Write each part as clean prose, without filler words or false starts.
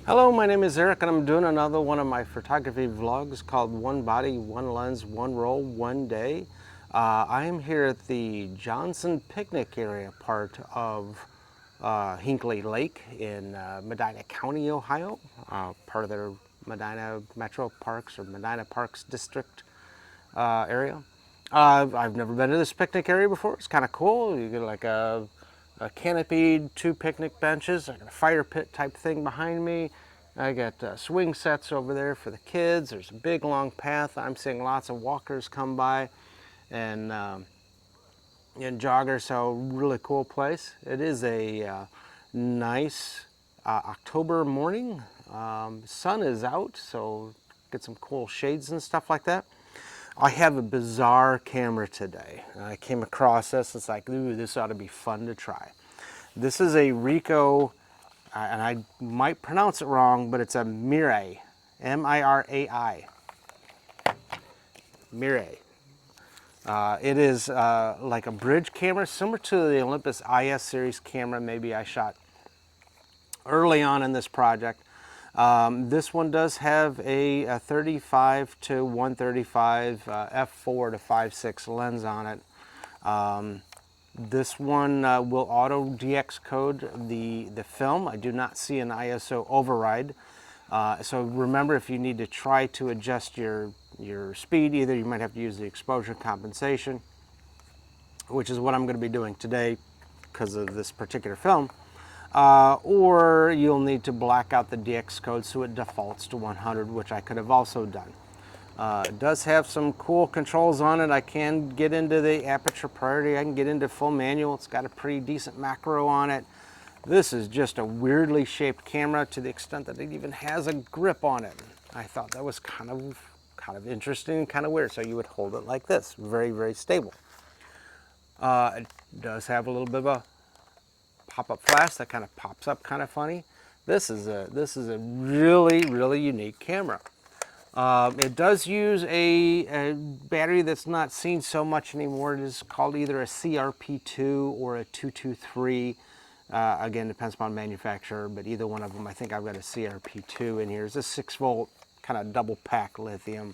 Hello, my name is Eric and I'm doing another one of my photography vlogs called One Body, One Lens, One Roll, One Day. I am here at the Johnson Picnic area part of Hinckley Lake in Medina County, Ohio, part of their Medina Metro Parks or Medina Parks District area. I've never been to this picnic area before. It's kind of cool. You get like a canopied 2 picnic benches, like a fire pit type thing behind me. I got swing sets over there for the kids. There's a big long path. I'm seeing lots of walkers come by and joggers, so really cool place. It is a nice October morning. Sun is out, so get some cool shades and stuff like that. I have a bizarre camera today. I came across this. It's like, ooh, this ought to be fun to try. This is a Ricoh, and I might pronounce it wrong, but it's a Mirai, M-I-R-A-I, Mirai. It is like a bridge camera, similar to the Olympus IS series camera maybe I shot early on in this project. This one does have a 35 to 135 f4 to 5.6 lens on it. This one will auto DX code the film. I do not see an ISO override. So remember, if you need to try to adjust your speed, either you might have to use the exposure compensation, which is what I'm going to be doing today because of this particular film. Or you'll need to black out the DX code so it defaults to 100, which I could have also done. It does have some cool controls on it. I can get into the aperture priority. I can get into full manual. It's got a pretty decent macro on it. This is just a weirdly shaped camera to the extent that it even has a grip on it. I thought that was kind of interesting and kind of weird. So you would hold it like this, very, very stable. It does have a little bit of a pop-up flash that kind of pops up kind of funny. This is a really, really unique camera. It does use a battery that's not seen so much anymore. It is called either a CRP2 or a 223. Again, depends upon manufacturer, but either one of them. I think I've got a CRP2 in here. It's a 6-volt kind of double pack lithium.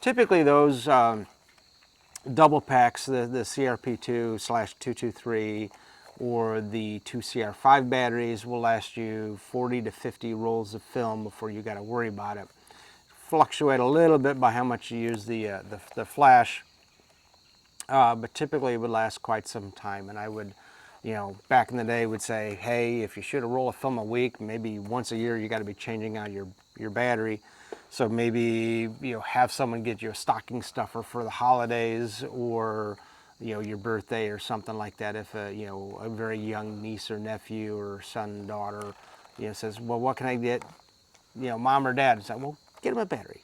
Typically those double packs, the CRP2/223 or the 2CR5 batteries will last you 40 to 50 rolls of film before you got to worry about it. Fluctuate a little bit by how much you use the flash, but typically it would last quite some time. And I would, back in the day would say, hey, if you shoot a roll of film a week, maybe once a year you got to be changing out your battery. So maybe have someone get you a stocking stuffer for the holidays or your birthday or something like that. If a very young niece or nephew or son, daughter, says, well, what can I get? Mom or dad say, well, get them a battery.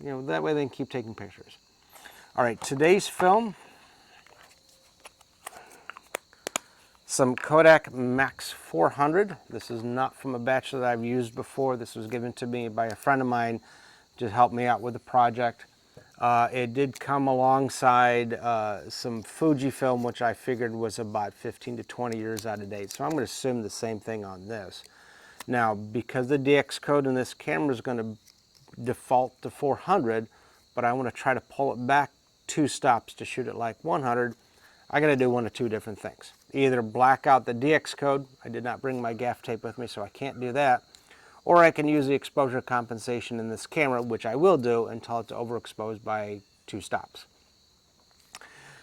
That way they can keep taking pictures. All right, today's film, some Kodak Max 400. This is not from a batch that I've used before. This was given to me by a friend of mine to help me out with the project. It did come alongside some Fujifilm, which I figured was about 15 to 20 years out of date. So I'm going to assume the same thing on this. Now, because the DX code in this camera is going to default to 400, but I want to try to pull it back 2 stops to shoot it like 100, I got to do one of 2 different things. Either black out the DX code. I did not bring my gaff tape with me, so I can't do that. Or I can use the exposure compensation in this camera, which I will do until it's overexposed by 2 stops.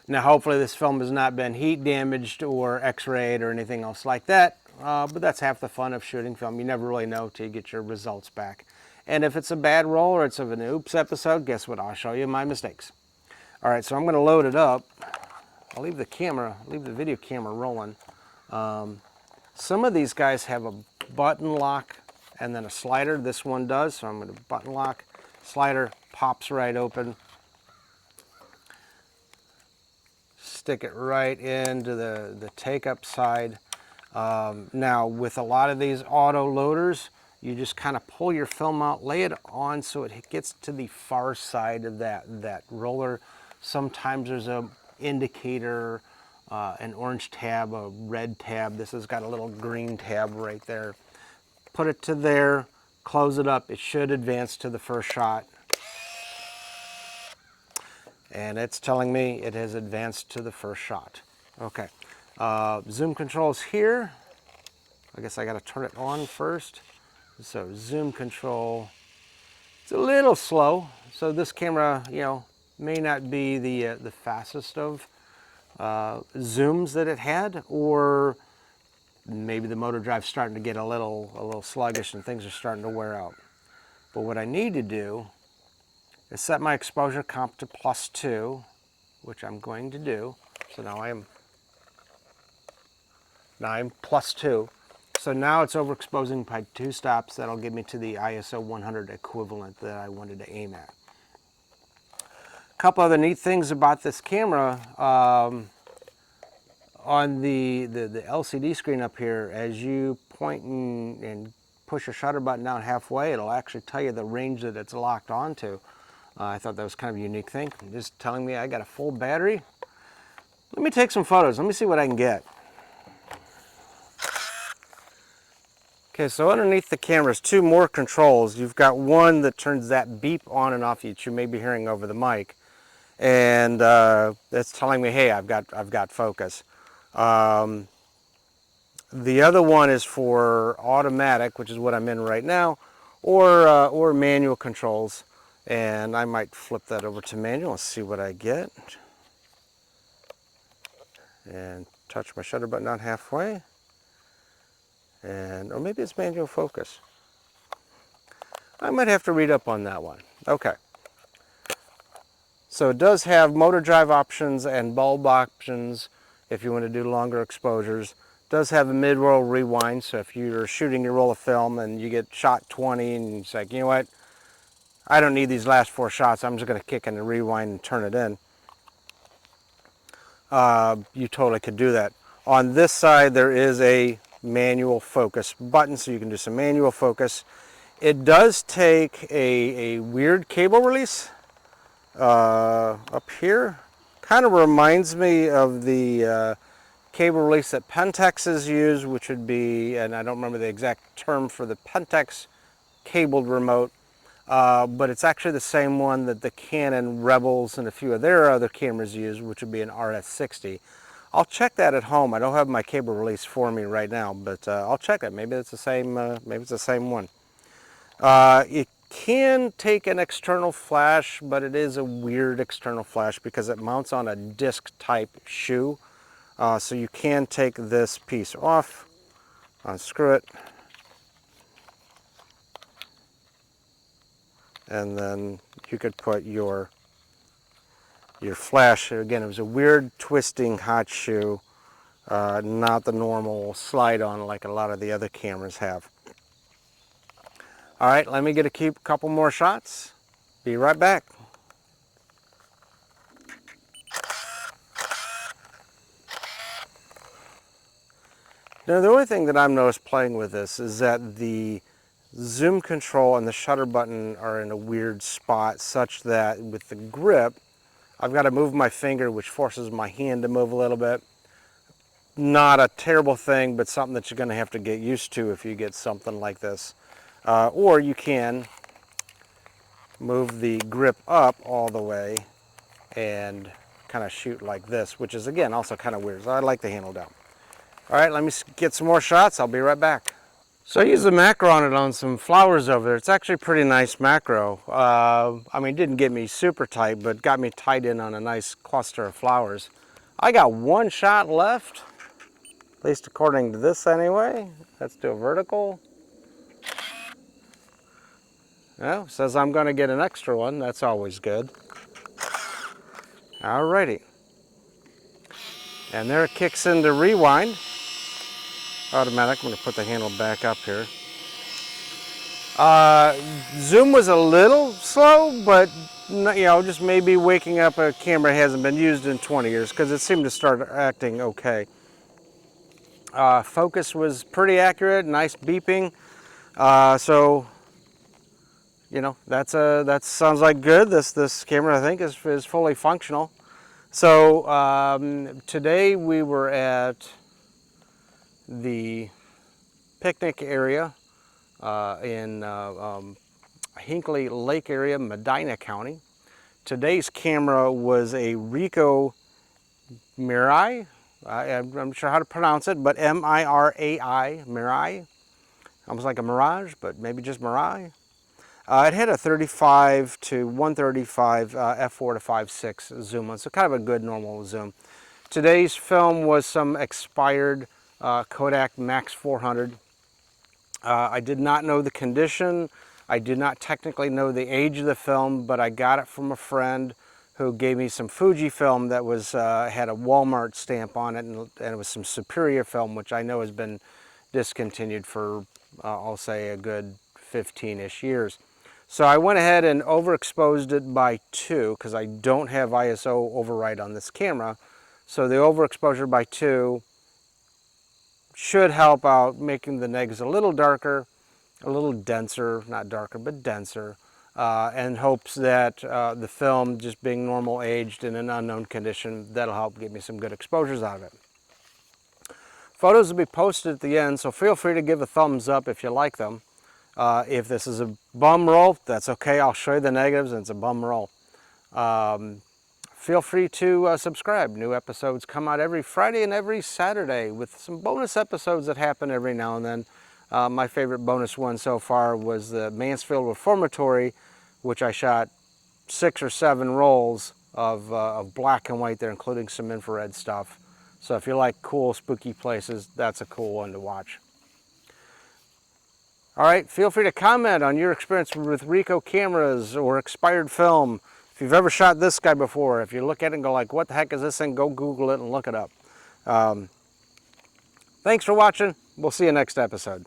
Now, hopefully this film has not been heat damaged or x-rayed or anything else like that, but that's half the fun of shooting film. You never really know till you get your results back. And if it's a bad roll or it's of an oops episode, guess what? I'll show you my mistakes. All right, so I'm going to load it up. I'll leave the video camera rolling. Some of these guys have a button lock and then a slider. This one does, so I'm going to button lock. Slider pops right open. Stick it right into the take-up side. Now, with a lot of these auto loaders, you just kind of pull your film out, lay it on so it gets to the far side of that roller. Sometimes there's a indicator, an orange tab, a red tab. This has got a little green tab right there. put it to there, close it up. It should advance to the first shot. And it's telling me it has advanced to the first shot. Okay, zoom controls here. I guess I gotta turn it on first. So zoom control, it's a little slow. So this camera, you know, may not be the fastest of zooms that it had, or maybe the motor drive's starting to get a little sluggish and things are starting to wear out. But what I need to do is set my exposure comp to +2, which I'm going to do. So now I'm +2. So now it's overexposing by 2 stops. That'll get me to the ISO 100 equivalent that I wanted to aim at. A couple other neat things about this camera. On the LCD screen up here, as you point and push your shutter button down halfway, it'll actually tell you the range that it's locked onto. I thought that was kind of a unique thing. Just telling me I got a full battery. Let me take some photos. Let me see what I can get. Okay, so underneath the camera is 2 more controls. You've got one that turns that beep on and off that you may be hearing over the mic, and that's telling me, hey, I've got focus. The other one is for automatic, which is what I'm in right now, or manual controls. And I might flip that over to manual and see what I get. And touch my shutter button down halfway. Or maybe it's manual focus. I might have to read up on that one. Okay. So it does have motor drive options and bulb options if you want to do longer exposures. It does have a mid-roll rewind, so if you're shooting your roll of film and you get shot 20 and it's like, you know what, I don't need these last 4 shots, I'm just going to kick in the rewind and turn it in. You totally could do that. On this side there is a manual focus button, so you can do some manual focus. It does take a weird cable release up here. Kind of reminds me of the cable release that Pentexes use, which would be, and I don't remember the exact term for the Pentex cabled remote, but it's actually the same one that the Canon Rebels and a few of their other cameras use, which would be an RS60. I'll check that at home. I don't have my cable release for me right now, but I'll check it. Maybe it's the same. Maybe it's the same one. It can take an external flash, but it is a weird external flash because it mounts on a disc type shoe. So you can take this piece off, unscrew it, and then you could put your flash. Again, it was a weird twisting hot shoe, not the normal slide on like a lot of the other cameras have. All right, let me get a couple more shots. Be right back. Now, the only thing that I've noticed playing with this is that the zoom control and the shutter button are in a weird spot, such that with the grip, I've got to move my finger, which forces my hand to move a little bit. Not a terrible thing, but something that you're going to have to get used to if you get something like this. Or you can move the grip up all the way and kind of shoot like this, which is, again, also kind of weird. So I like the handle down. All right, let me get some more shots. I'll be right back. So I used the macro on it on some flowers over there. It's actually a pretty nice macro. I mean, it didn't get me super tight, but got me tied in on a nice cluster of flowers. I got 1 shot left, at least according to this anyway. Let's do a vertical. Well, says I'm going to get an extra one. That's always good. Alrighty. And there it kicks into rewind. Automatic. I'm going to put the handle back up here. Zoom was a little slow, but you know, just maybe waking up a camera hasn't been used in 20 years because it seemed to start acting okay. Focus was pretty accurate, nice beeping. So you know, that sounds like good. This camera, I think, is fully functional. So today we were at the picnic area in Hinckley Lake area, Medina County. Today's camera was a Ricoh Mirai. I'm not sure how to pronounce it, but M-I-R-A-I, Mirai. Almost like a Mirage, but maybe just Mirai. It had a 35 to 135 f4 to 5.6 zoom on, so kind of a good normal zoom. Today's film was some expired Kodak Max 400. I did not know the condition. I did not technically know the age of the film, but I got it from a friend who gave me some Fuji film that was had a Walmart stamp on it, and it was some Superior film, which I know has been discontinued for, I'll say, a good 15-ish years. So I went ahead and overexposed it by 2 because I don't have ISO override on this camera. So the overexposure by 2 should help out making the negatives a little darker, a little denser, not darker, but denser, and hopes that the film just being normal aged in an unknown condition, that'll help get me some good exposures out of it. Photos will be posted at the end, so feel free to give a thumbs up if you like them. If this is a bum roll, that's okay. I'll show you the negatives and it's a bum roll. Feel free to subscribe. New episodes come out every Friday and every Saturday with some bonus episodes that happen every now and then. My favorite bonus one so far was the Mansfield Reformatory, which I shot 6 or 7 rolls of black and white there, including some infrared stuff. So if you like cool, spooky places, that's a cool one to watch. All right, feel free to comment on your experience with Ricoh cameras or expired film. If you've ever shot this guy before, if you look at it and go like, what the heck is this thing, go Google it and look it up. Thanks for watching. We'll see you next episode.